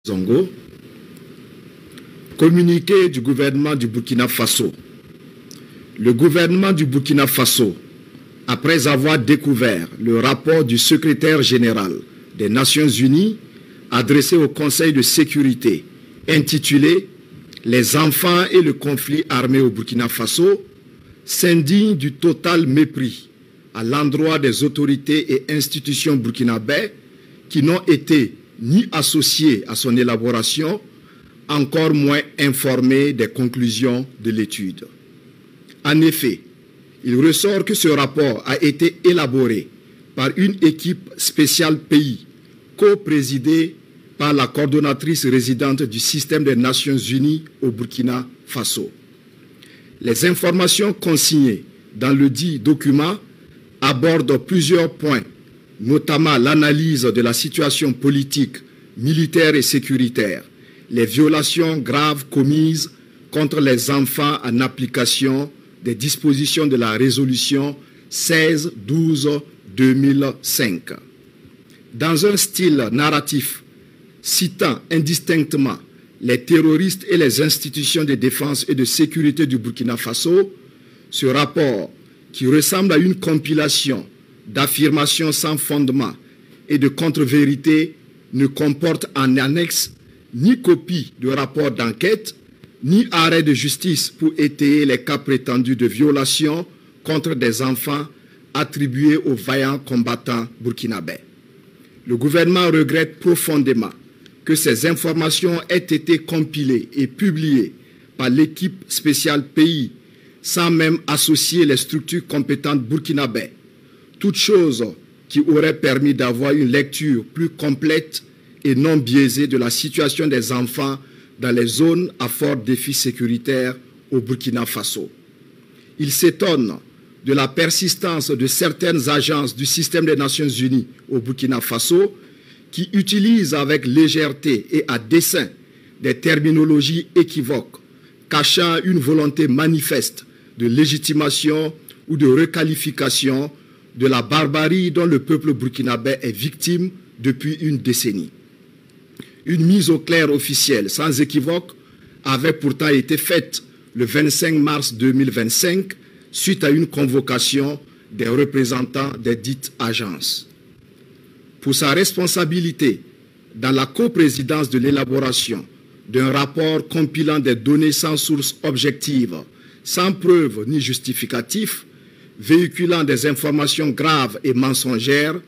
Zongo, communiqué du gouvernement du Burkina Faso. Le gouvernement du Burkina Faso, après avoir découvert le rapport du secrétaire général des Nations Unies adressé au Conseil de sécurité intitulé « Les enfants et le conflit armé au Burkina Faso », s'indigne du total mépris à l'endroit des autorités et institutions burkinabais qui n'ont été ni associés à son élaboration, encore moins informés des conclusions de l'étude. En effet, il ressort que ce rapport a été élaboré par une équipe spéciale pays, co-présidée par la coordonnatrice résidente du système des Nations Unies au Burkina Faso. Les informations consignées dans le dit document abordent plusieurs points, notamment l'analyse de la situation politique, militaire et sécuritaire, les violations graves commises contre les enfants en application des dispositions de la résolution 1612-2005. Dans un style narratif citant indistinctement les terroristes et les institutions de défense et de sécurité du Burkina Faso, ce rapport, qui ressemble à une compilation d'affirmations sans fondement et de contre-vérités, ne comporte en annexe ni copie de rapport d'enquête, ni arrêt de justice pour étayer les cas prétendus de violation contre des enfants attribués aux vaillants combattants burkinabés. Le gouvernement regrette profondément que ces informations aient été compilées et publiées par l'équipe spéciale pays sans même associer les structures compétentes burkinabées, toute chose qui aurait permis d'avoir une lecture plus complète et non biaisée de la situation des enfants dans les zones à fort défi sécuritaire au Burkina Faso. Il s'étonne de la persistance de certaines agences du système des Nations Unies au Burkina Faso qui utilisent avec légèreté et à dessein des terminologies équivoques, cachant une volonté manifeste de légitimation ou de requalification de la barbarie dont le peuple burkinabé est victime depuis une décennie. Une mise au clair officielle sans équivoque avait pourtant été faite le 25 mars 2025 suite à une convocation des représentants des dites agences. Pour sa responsabilité dans la coprésidence de l'élaboration d'un rapport compilant des données sans source objective, sans preuve ni justificatif, véhiculant des informations graves et mensongères,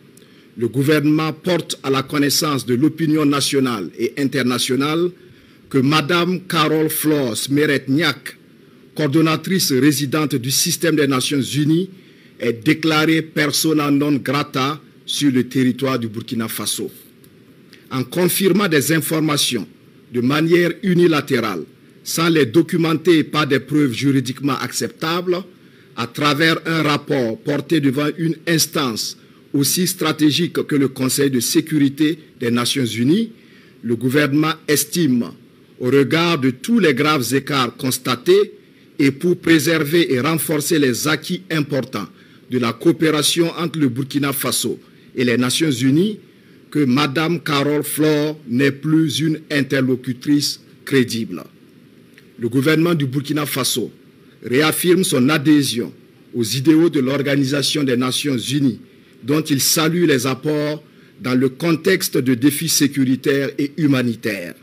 le gouvernement porte à la connaissance de l'opinion nationale et internationale que Mme Carole Flore Smeret-Niak, coordonnatrice résidente du système des Nations Unies, est déclarée persona non grata sur le territoire du Burkina Faso. En confirmant des informations de manière unilatérale, sans les documenter par des preuves juridiquement acceptables, à travers un rapport porté devant une instance aussi stratégique que le Conseil de sécurité des Nations Unies, le gouvernement estime, au regard de tous les graves écarts constatés et pour préserver et renforcer les acquis importants de la coopération entre le Burkina Faso et les Nations Unies, que Mme Carole Flore n'est plus une interlocutrice crédible. Le gouvernement du Burkina Faso réaffirme son adhésion aux idéaux de l'Organisation des Nations Unies, dont il salue les apports dans le contexte de défis sécuritaires et humanitaires.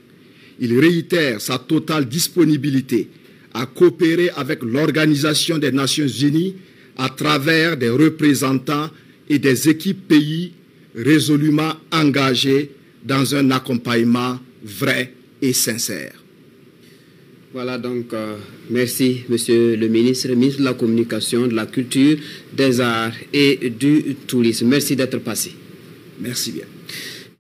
Il réitère sa totale disponibilité à coopérer avec l'Organisation des Nations Unies à travers des représentants et des équipes pays résolument engagés dans un accompagnement vrai et sincère. Voilà donc, merci Monsieur le ministre de la Communication, de la Culture, des Arts et du Tourisme. Merci d'être passé. Merci bien.